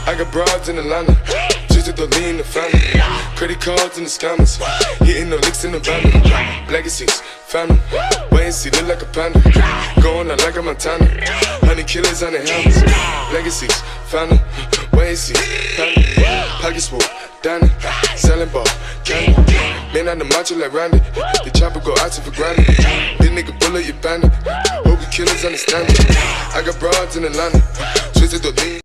I got broads in Atlanta, just to lean the family. Credit cards in the scammers, hitting the licks in the van. Legacies, family, wait and see, look like a panda. Going out like a Montana, 100 killers on the helmets. Legacies, family, wait and see, family. Pockets full, Danny, selling ball, candy. Man on the macho like Randy, the chopper go out for granted. This nigga bullet, you bandit. Hope you killers understand it. I got broads in Atlanta, twisted the lean.